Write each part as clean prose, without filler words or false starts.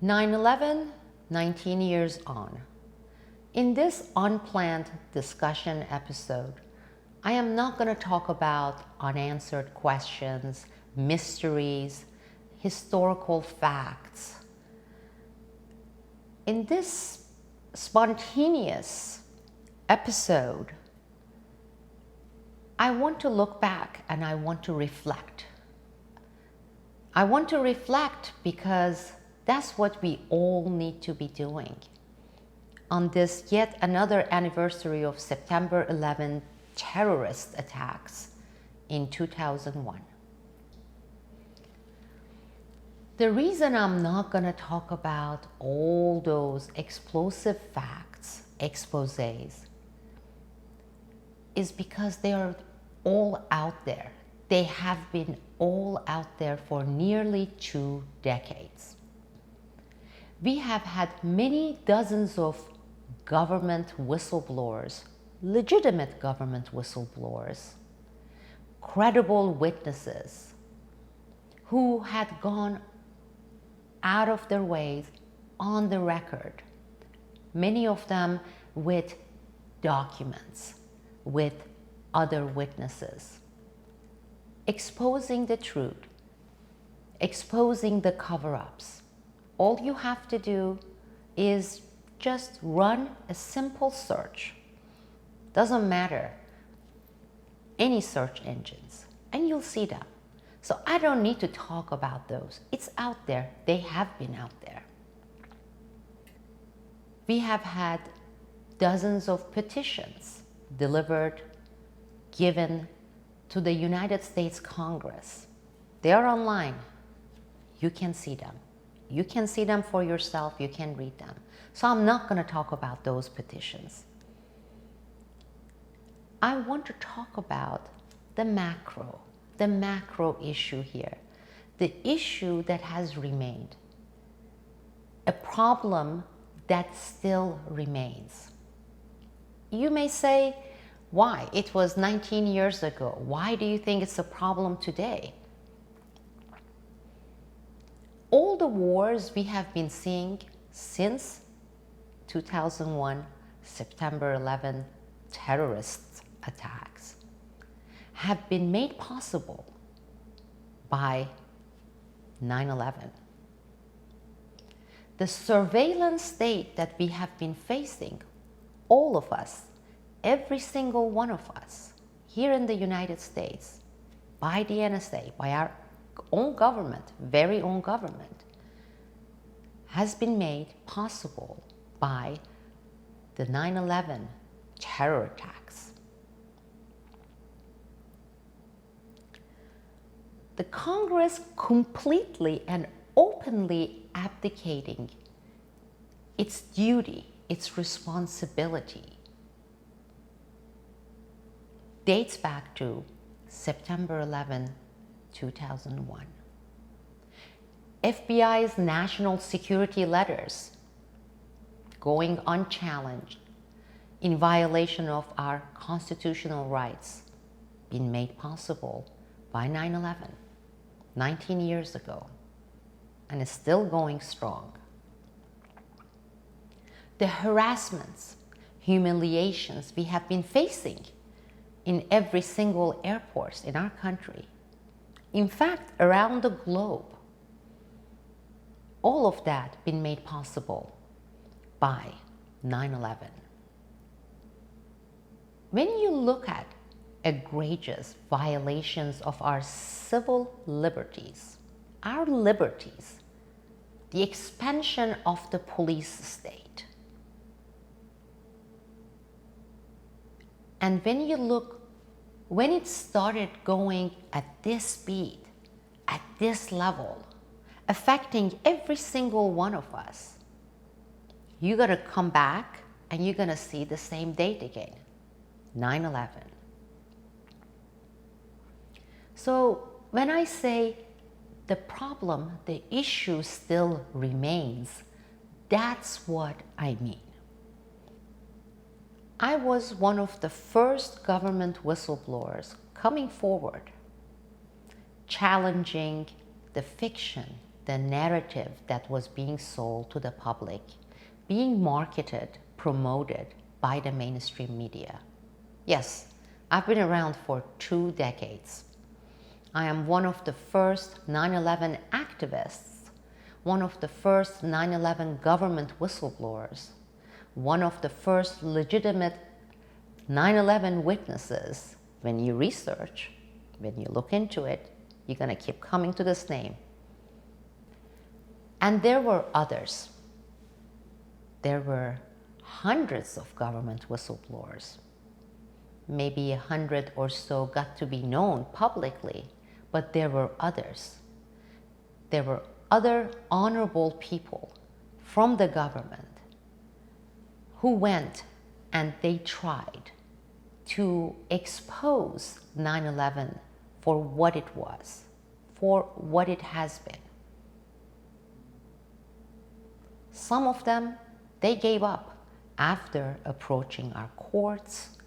9/11, 19 years on. In this unplanned discussion episode, I am not going to talk about unanswered questions, mysteries, historical facts. In this spontaneous episode, I want to look back and I want to reflect. I want to reflect because that's what we all need to be doing. On this yet another anniversary of September 11 terrorist attacks in 2001. The reason I'm not going to talk about all those explosive facts, exposés, is because they are all out there. They have been all out there for nearly 2 decades. We have had many dozens of government whistleblowers, legitimate government whistleblowers, credible witnesses who had gone out of their ways on the record, many of them with documents, with other witnesses, exposing the truth, exposing the cover-ups. All you have to do is just run a simple search. Doesn't matter, any search engines, and you'll see them. So I don't need to talk about those. It's out there. They have been out there. We have had dozens of petitions delivered, given to the United States Congress. They are online. You can see them. You can see them for yourself. You can read them. So I'm not going to talk about those petitions. I want to talk about the macro issue here, the issue that has remained, a problem that still remains. You may say, why? It was 19 years ago. Why do you think it's a problem today? All the wars we have been seeing since 2001, September 11 terrorist attacks have been made possible by 9/11. The surveillance state that we have been facing, all of us, every single one of us, here in the United States, by the NSA, by our own government, very own government, has been made possible by the 9/11 terror attacks. The Congress completely and openly abdicating its duty, its responsibility, dates back to September 11, 2001. FBI's national security letters going unchallenged in violation of our constitutional rights been made possible by 9/11, 19 years ago, and is still going strong. The harassments, humiliations we have been facing in every single airport in our country, in fact, around the globe, all of that been made possible by 9/11. When you look at egregious violations of our civil liberties, the expansion of the police state, and when it started going at this speed, at this level, affecting every single one of us, you got to come back and you're going to see the same date again, 9/11. So when I say the problem, the issue still remains, that's what I mean. I was one of the first government whistleblowers coming forward, challenging the fiction, the narrative that was being sold to the public, being marketed, promoted by the mainstream media. Yes, I've been around for 2 decades. I am one of the first 9/11 activists, one of the first 9/11 government whistleblowers, one of the first legitimate 9/11 witnesses. When you research, when you look into it, you're going to keep coming to this name. And there were others. There were hundreds of government whistleblowers. Maybe 100 or so got to be known publicly, but there were others. There were other honorable people from the government who went and they tried to expose 9/11 for what it was, for what it has been. Some of them, they gave up after approaching our courts,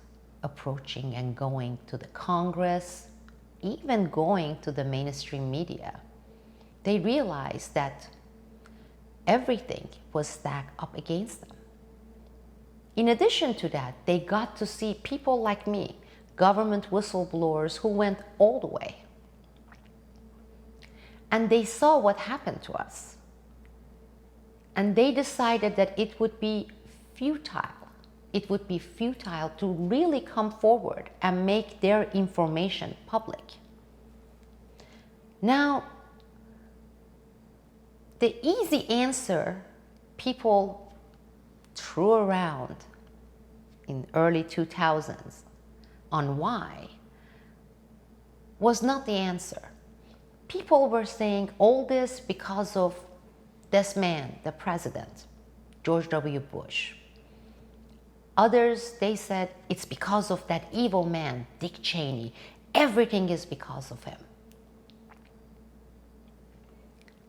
approaching and going to the Congress, even going to the mainstream media. They realized that everything was stacked up against them. In addition to that, they got to see people like me, government whistleblowers who went all the way. And they saw what happened to us. And they decided that it would be futile. It would be futile to really come forward and make their information public. Now, the easy answer people threw around in early 2000s on why was not the answer. People were saying all this because of this man, the president, George W. Bush. Others, they said, it's because of that evil man, Dick Cheney. Everything is because of him.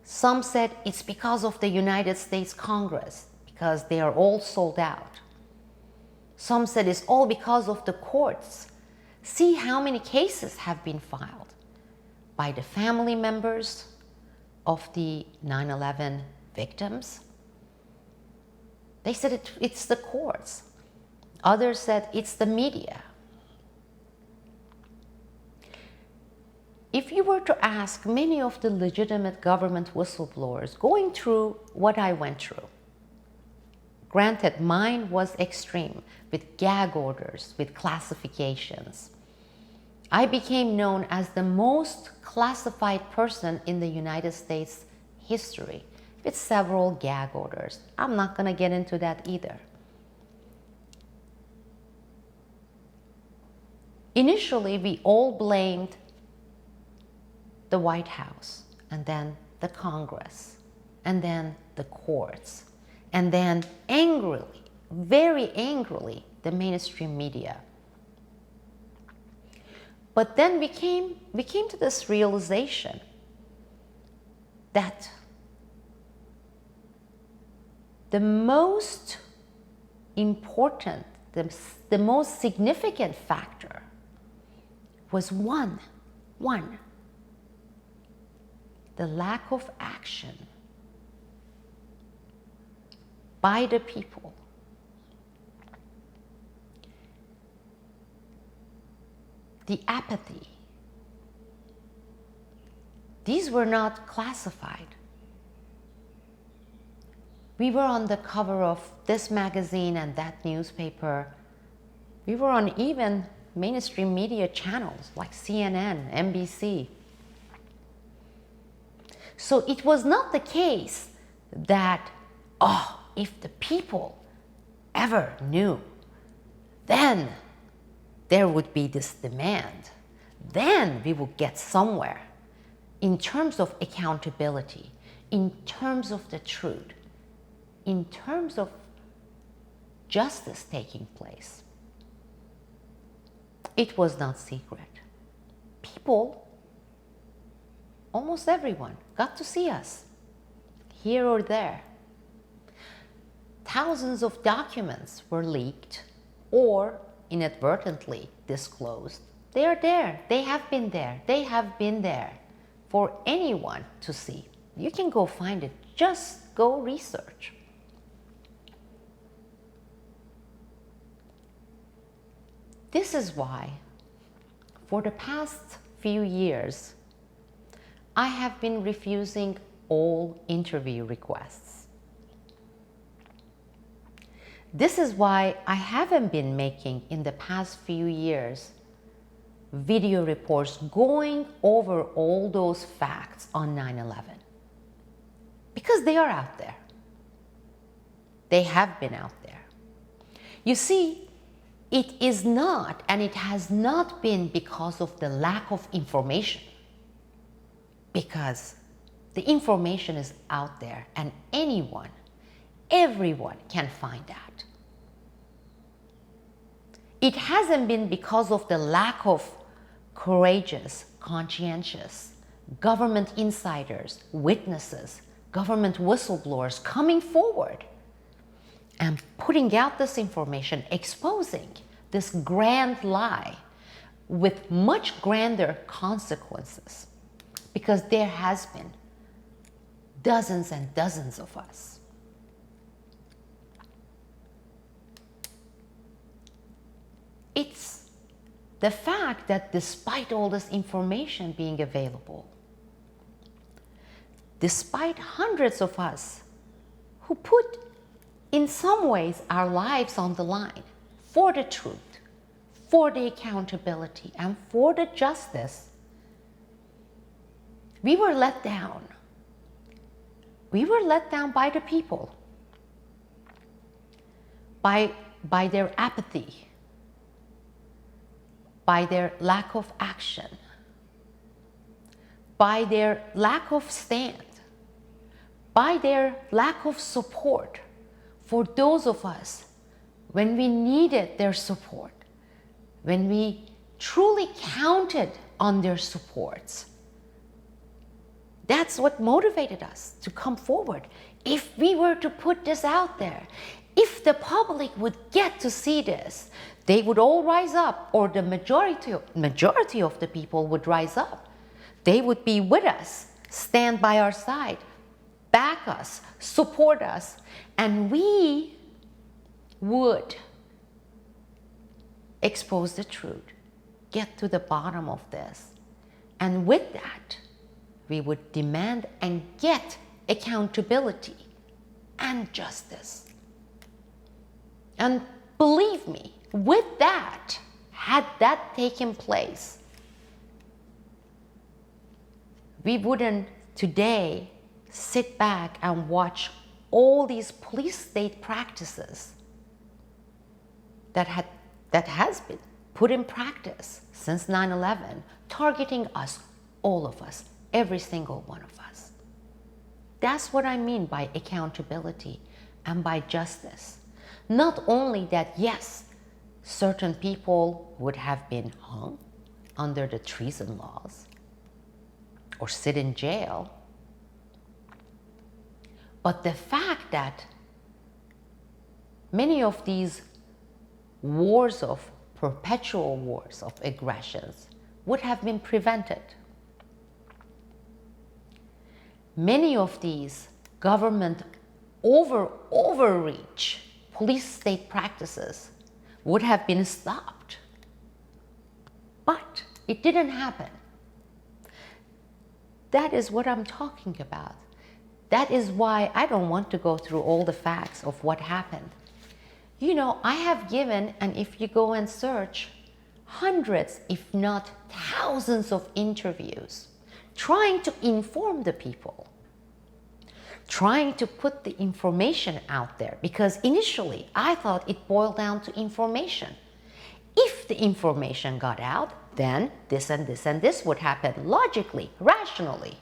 Some said it's because of the United States Congress, because they are all sold out. Some said it's all because of the courts. See how many cases have been filed by the family members of the 9/11 victims. They said it's the courts. Others said it's the media. If you were to ask many of the legitimate government whistleblowers going through what I went through, granted mine was extreme, with gag orders, with classifications. I became known as the most classified person in the United States history, with several gag orders. I'm not going to get into that either. Initially, we all blamed the White House, and then the Congress, and then the courts, and then angrily, very angrily, the mainstream media. But then we came to this realization that the most important, the most significant factor was one, the lack of action by the people. The apathy. These were not classified. We were on the cover of this magazine and that newspaper. We were on even mainstream media channels like CNN, NBC. So it was not the case that, if the people ever knew, then there would be this demand. Then we would get somewhere in terms of accountability, in terms of the truth, in terms of justice taking place. It was not secret. People, almost everyone, got to see us, here or there. Thousands of documents were leaked or inadvertently disclosed. They are there. They have been there. They have been there for anyone to see. You can go find it. Just go research. This is why, for the past few years, I have been refusing all interview requests. This is why I haven't been making, in the past few years, video reports going over all those facts on 9/11. Because they are out there. They have been out there. You see, it is not, and it has not been because of the lack of information. Because the information is out there and anyone, everyone can find that. It hasn't been because of the lack of courageous, conscientious government insiders, witnesses, government whistleblowers coming forward and putting out this information, exposing this grand lie with much grander consequences, because there has been dozens and dozens of us. It's the fact that despite all this information being available, despite hundreds of us who put in some ways our lives on the line for the truth, for the accountability, and for the justice, we were let down. We were let down by the people, by their apathy, by their lack of action, by their lack of stand, by their lack of support for those of us when we needed their support, when we truly counted on their supports. That's what motivated us to come forward. If we were to put this out there, if the public would get to see this, they would all rise up, or the majority of the people would rise up. They would be with us, stand by our side, back us, support us, and we would expose the truth, get to the bottom of this. And with that, we would demand and get accountability and justice. And believe me, with that, had that taken place, we wouldn't today sit back and watch all these police state practices that has been put in practice since 9/11, targeting us, all of us, every single one of us. That's what I mean by accountability and by justice. Not only that, yes, certain people would have been hung under the treason laws or sit in jail, but the fact that many of these wars of perpetual wars of aggressions would have been prevented. Many of these government overreach police state practices would have been stopped. But it didn't happen. That is what I'm talking about. That is why I don't want to go through all the facts of what happened. You know, I have given, and if you go and search, hundreds, if not thousands of interviews, trying to inform the people, trying to put the information out there, because initially I thought it boiled down to information. If the information got out, then this and this and this would happen logically, rationally.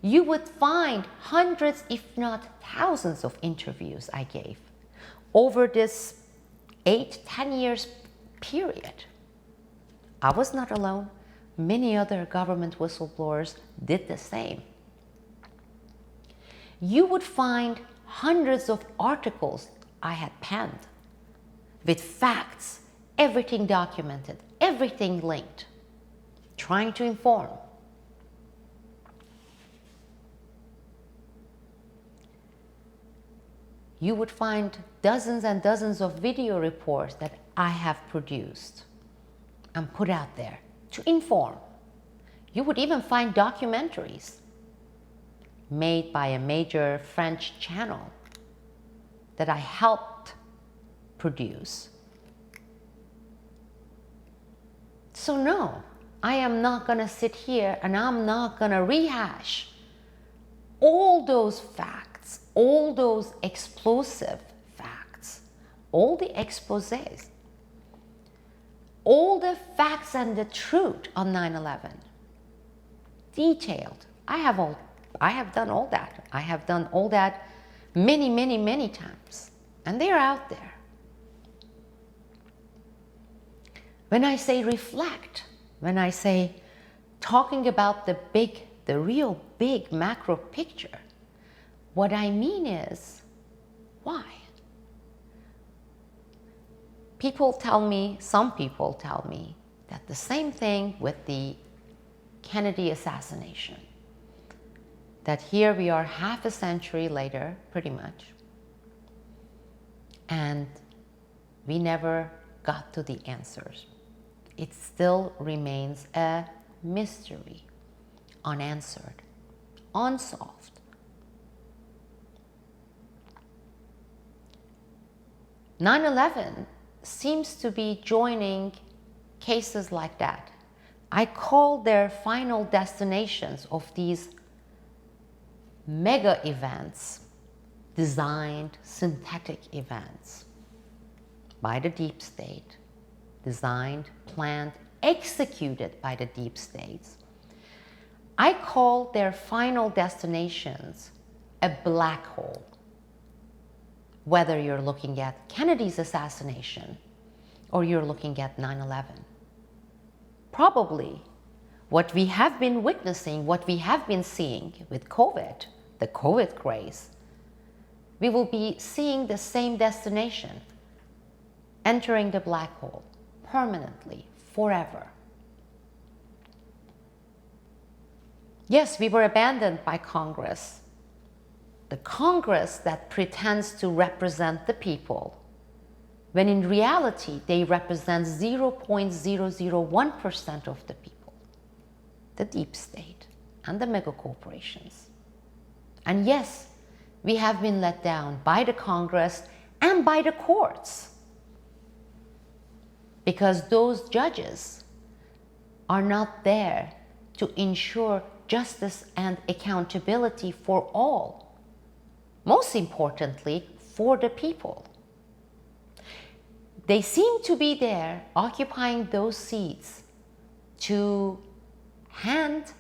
You would find hundreds, if not thousands of interviews I gave over this 8-10 years period. I was not alone. Many other government whistleblowers did the same. You would find hundreds of articles I had penned with facts, everything documented, everything linked, trying to inform. you would find dozens and dozens of video reports that I have produced and put out there to inform. You would even find documentaries made by a major French channel that I helped produce. So no, I am not going to sit here and I'm not going to rehash all those facts, all those explosive facts, all the exposés, all the facts and the truth on 9/11. Detailed. I have done all that. I have done all that many, many, many times. And they're out there. When I say reflect, when I say talking about the real big macro picture, what I mean is, why? Some people tell me that the same thing with the Kennedy assassination, that here we are half a century later, pretty much, and we never got to the answers. It still remains a mystery, unanswered, unsolved. "9/11 seems to be joining cases like that. I call their final destinations of these mega events, designed synthetic events by the deep state, designed, planned, executed by the deep states. I call their final destinations a black hole. Whether you're looking at Kennedy's assassination or you're looking at 9/11. Probably what we have been witnessing, what we have been seeing with COVID, the COVID craze, we will be seeing the same destination, entering the black hole permanently, forever. Yes, we were abandoned by Congress. The Congress that pretends to represent the people, when in reality they represent 0.001% of the people, the deep state and the mega corporations. And yes, we have been let down by the Congress and by the courts, because those judges are not there to ensure justice and accountability for all. Most importantly, for the people. They seem to be there occupying those seats to hand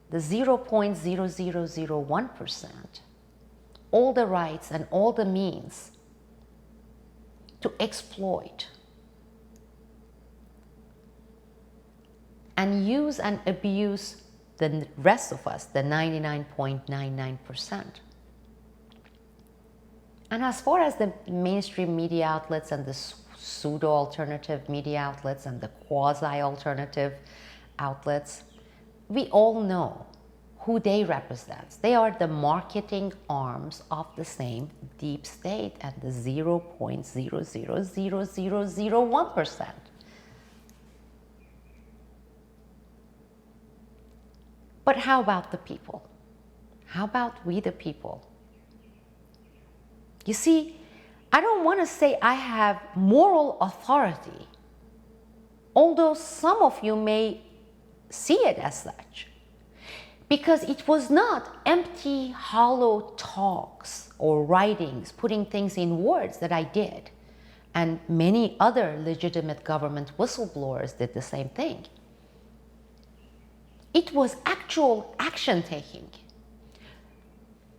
the 0.0001% all the rights and all the means to exploit and use and abuse the rest of us, the 99.99%. And as far as the mainstream media outlets and the pseudo-alternative media outlets and the quasi-alternative outlets, we all know who they represent. They are the marketing arms of the same deep state and the 0.000001%. But how about the people? How about we the people? You see, I don't want to say I have moral authority, although some of you may see it as such, because it was not empty, hollow talks or writings, putting things in words that I did, and many other legitimate government whistleblowers did the same thing. It was actual action taking,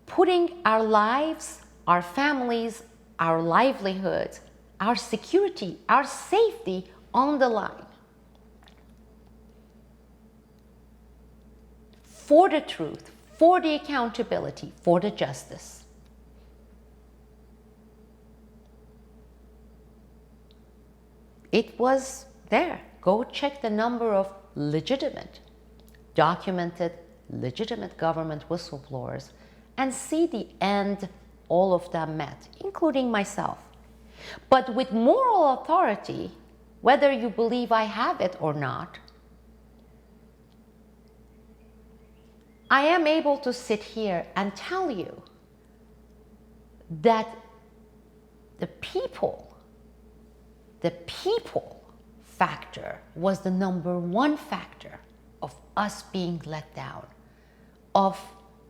putting our lives, our families, our livelihoods, our security, our safety on the line for the truth, for the accountability, for the justice. It was there. Go check the number of legitimate, documented, legitimate government whistleblowers and see the end all of them met, including myself. But with moral authority, whether you believe I have it or not, I am able to sit here and tell you that the people factor was the number one factor of us being let down, of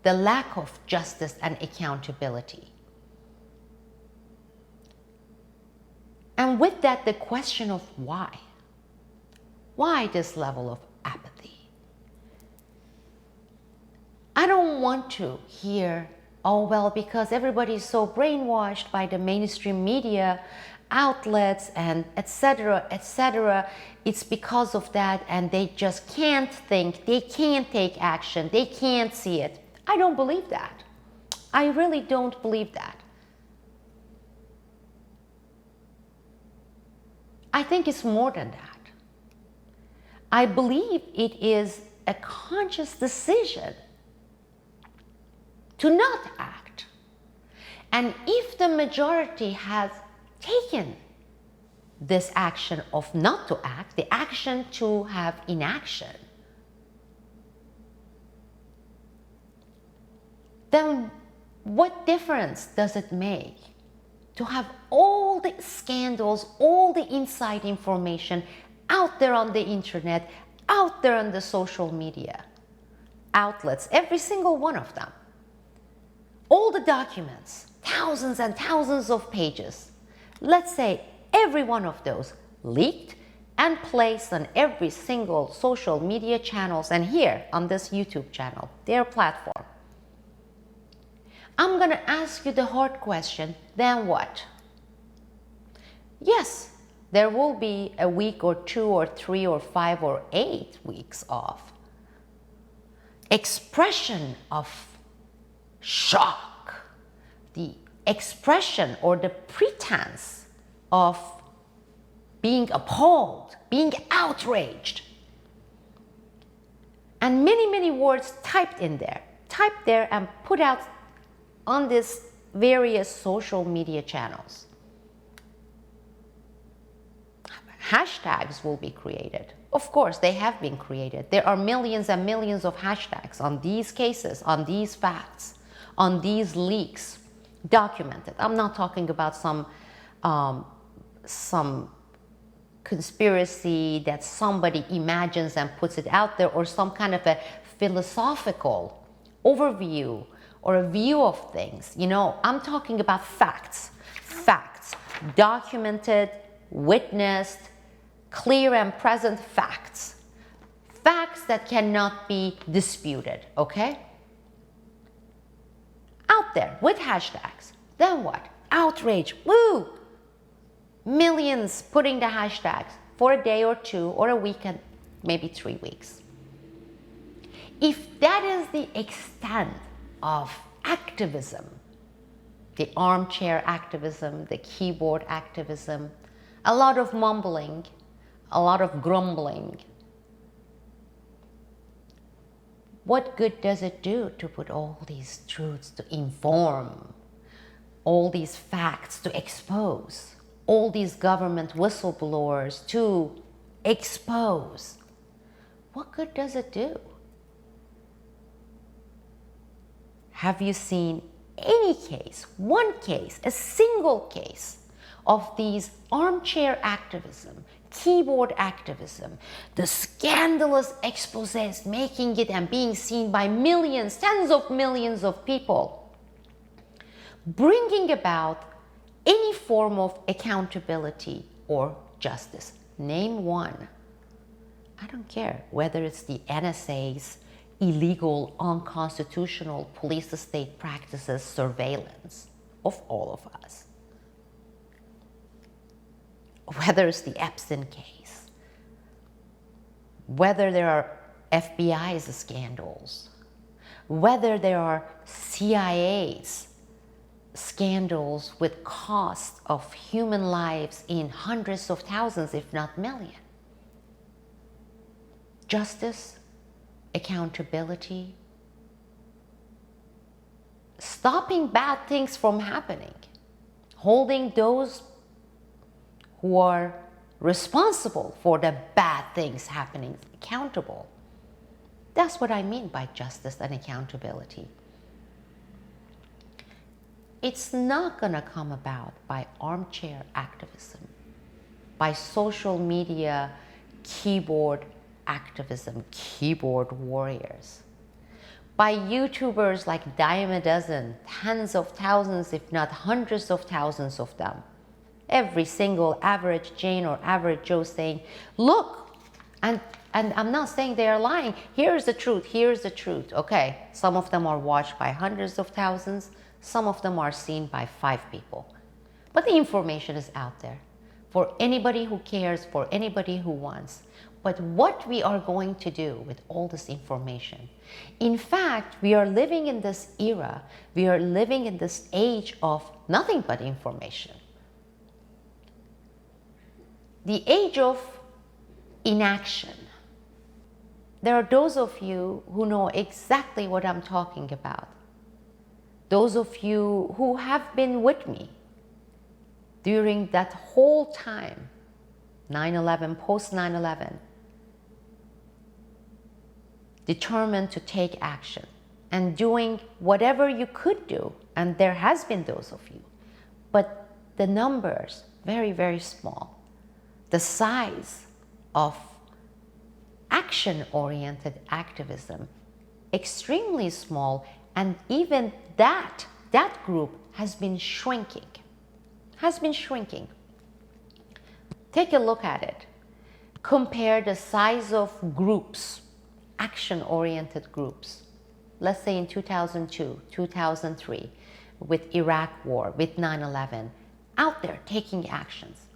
the lack of justice and accountability. And with that, the question of why? Why this level of apathy? I don't want to hear, oh, well, because everybody's so brainwashed by the mainstream media outlets and etc., etc. It's because of that, and they just can't think, they can't take action, they can't see it. I don't believe that. I really don't believe that. I think it's more than that. I believe it is a conscious decision to not act. And if the majority has taken this action of not to act, the action to have inaction, then what difference does it make to have all the scandals, all the inside information out there on the internet, out there on the social media outlets, every single one of them? All the documents, thousands and thousands of pages, let's say every one of those leaked and placed on every single social media channels and here on this YouTube channel, their platform. I'm going to ask you the hard question, then what? Yes, there will be a week or 2 or 3 or 5 or 8 weeks of expression of shock, the expression or the pretense of being appalled, being outraged, and many, many words typed there and put out on these various social media channels. Hashtags will be created. Of course, they have been created. There are millions and millions of hashtags on these cases, on these facts, on these leaks, documented. I'm not talking about some conspiracy that somebody imagines and puts it out there, or some kind of a philosophical overview or a view of things. You know, I'm talking about facts, documented, witnessed, clear and present facts that cannot be disputed, okay? Out there with hashtags. Then what? Outrage, woo! Millions putting the hashtags for a day or 2 or a week and maybe 3 weeks. If that is the extent of activism, the armchair activism, the keyboard activism, a lot of mumbling, a lot of grumbling, what good does it do to put all these truths to inform, all these facts to expose, all these government whistleblowers to expose? What good does it do? Have you seen any case, one case, a single case of these armchair activism, keyboard activism, the scandalous exposés making it and being seen by millions, tens of millions of people, bringing about any form of accountability or justice? Name one. I don't care whether it's the NSA's illegal, unconstitutional police state practices surveillance of all of us, whether it's the Epstein case, whether there are FBI's scandals, whether there are CIA's scandals with cost of human lives in hundreds of thousands, if not millions. Justice, accountability, stopping bad things from happening, holding those who are responsible for the bad things happening accountable. That's what I mean by justice and accountability. It's not going to come about by armchair activism, by social media keyboard activism, keyboard warriors, by YouTubers like dime a dozen, tens of thousands, if not hundreds of thousands of them. Every single average Jane or average Joe saying, look, and I'm not saying they are lying. Here's the truth, here's the truth. Okay, some of them are watched by hundreds of thousands. Some of them are seen by 5 people. But the information is out there for anybody who cares, for anybody who wants. But what we are going to do with all this information? In fact, we are living in this era, we are living in this age of nothing but information. The age of inaction. There are those of you who know exactly what I'm talking about. Those of you who have been with me during that whole time, 9/11, post 9/11, determined to take action and doing whatever you could do, and there has been those of you, but the numbers, very, very small. The size of action-oriented activism, extremely small, and even that group has been shrinking, Take a look at it. Compare the size of groups, action-oriented groups, let's say in 2002, 2003, with Iraq War, with 9/11, out there taking actions.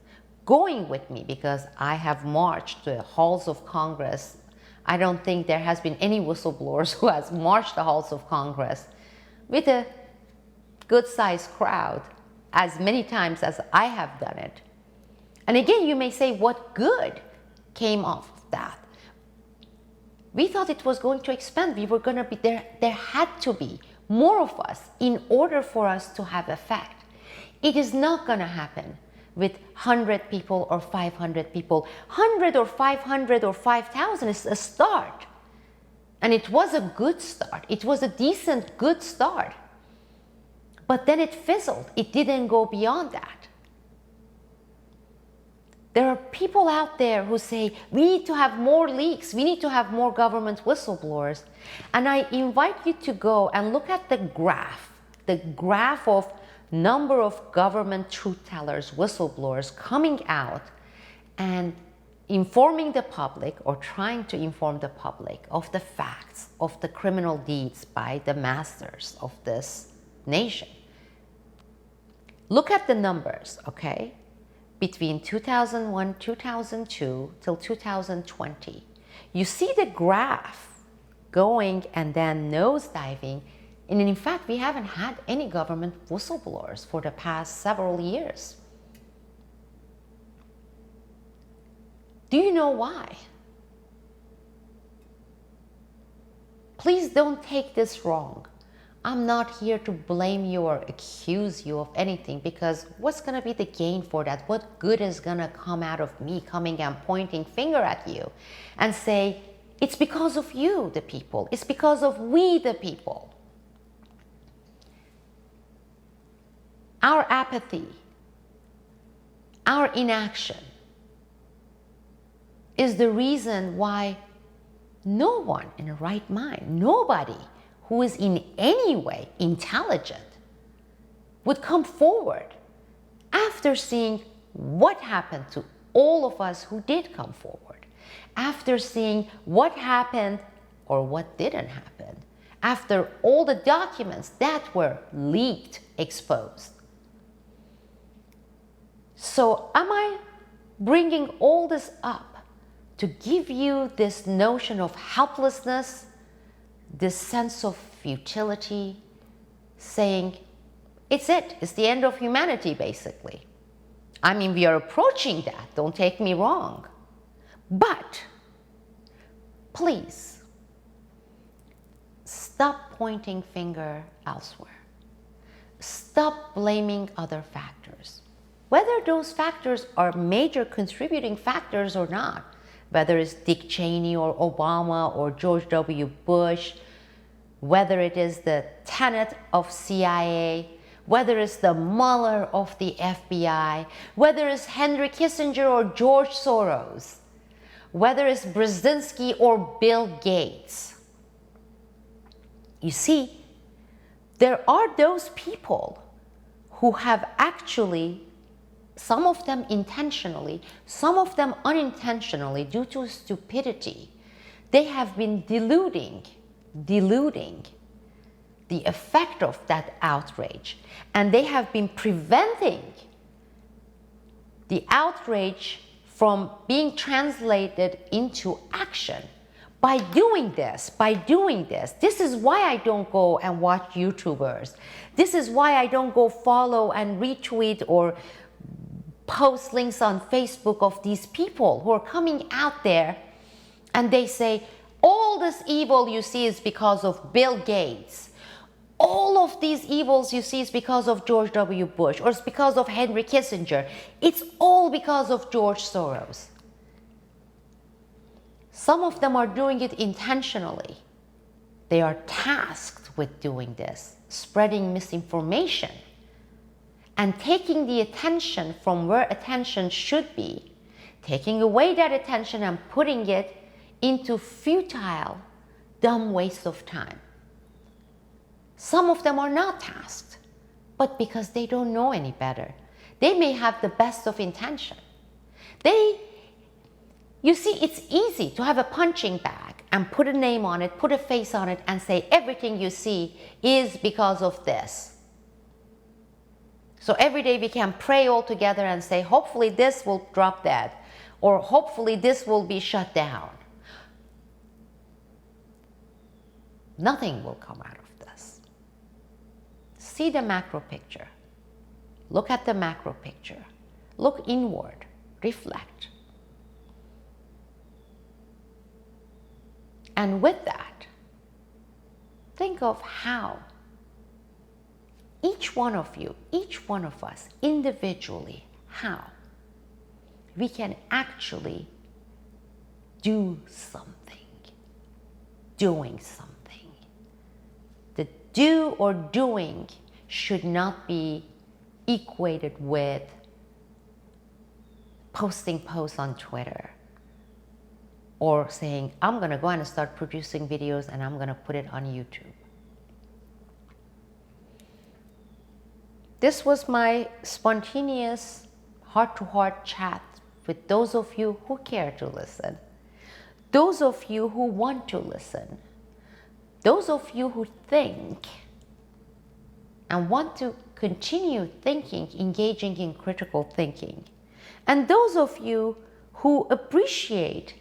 Going with me, because I have marched to the halls of Congress. I don't think there has been any whistleblowers who has marched the halls of Congress with a good-sized crowd as many times as I have done it. And again, you may say, what good came off of that? We thought it was going to expand. We were going to be there. There had to be more of us in order for us to have effect. It is not going to happen with 100 people or 500 people. 100 or 500 or 5,000 is a start. And it was a good start. It was a decent, good start. But then it fizzled. It didn't go beyond that. There are people out there who say, we need to have more leaks. We need to have more government whistleblowers. And I invite you to go and look at the graph of number of government truth tellers, whistleblowers coming out and informing the public, or trying to inform the public of the facts of the criminal deeds by the masters of this nation. Look at the numbers, okay? Between 2001, 2002 till 2020. You see the graph going and then nosediving. And in fact, we haven't had any government whistleblowers for the past several years. Do you know why? Please don't take this wrong. I'm not here to blame you or accuse you of anything, because what's going to be the gain for that? What good is going to come out of me coming and pointing finger at you and say, it's because of you, the people. It's because of we, the people. Our apathy, our inaction is the reason why no one in a right mind, nobody who is in any way intelligent would come forward after seeing what happened to all of us who did come forward, after seeing what happened or what didn't happen, after all the documents that were leaked, exposed. So am I bringing all this up to give you this notion of helplessness, this sense of futility, saying, it's the end of humanity, basically? I mean, we are approaching that, don't take me wrong. But please, stop pointing finger elsewhere. stop blaming other factors. Whether those factors are major contributing factors or not, whether it's Dick Cheney or Obama or George W. Bush, whether it is the tenet of CIA, whether it's the Mueller of the FBI, whether it's Henry Kissinger or George Soros, whether it's Brzezinski or Bill Gates. You see, there are those people who have actually, some of them intentionally, some of them unintentionally due to stupidity, they have been diluting the effect of that outrage, and they have been preventing the outrage from being translated into action by doing this. This is why I don't go and watch YouTubers. This is why I don't go follow and retweet or post links on Facebook of these people who are coming out there and they say, all this evil you see is because of Bill Gates. All of these evils you see is because of George W. Bush, or it's because of Henry Kissinger. It's all because of George Soros. Some of them are doing it intentionally. They are tasked with doing this, spreading misinformation and taking the attention from where attention should be, taking away that attention and putting it into futile, dumb waste of time. Some of them are not tasked, but because they don't know any better. They may have the best of intention. You see, it's easy to have a punching bag and put a name on it, put a face on it, and say everything you see is because of this. So every day we can pray all together and say, hopefully this will drop dead, or hopefully this will be shut down. Nothing will come out of this. See the macro picture. Look at the macro picture. Look inward. Reflect. And with that, think of how each one of you, each one of us individually, how we can actually do something, doing something. The do or doing should not be equated with posting posts on Twitter or saying, I'm going to go and start producing videos and I'm going to put it on YouTube. This was my spontaneous heart-to-heart chat with those of you who care to listen, those of you who want to listen, those of you who think and want to continue thinking, engaging in critical thinking, and those of you who appreciate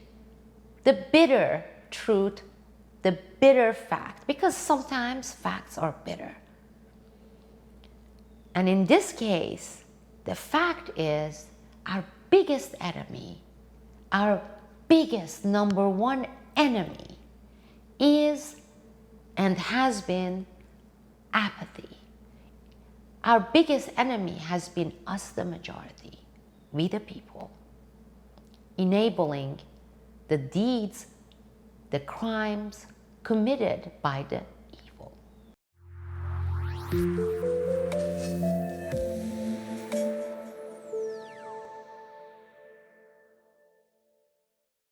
the bitter truth, the bitter fact, because sometimes facts are bitter. And in this case, the fact is our biggest enemy, our biggest number one enemy is and has been apathy. Our biggest enemy has been us, the majority, we the people, enabling the deeds, the crimes committed by the evil.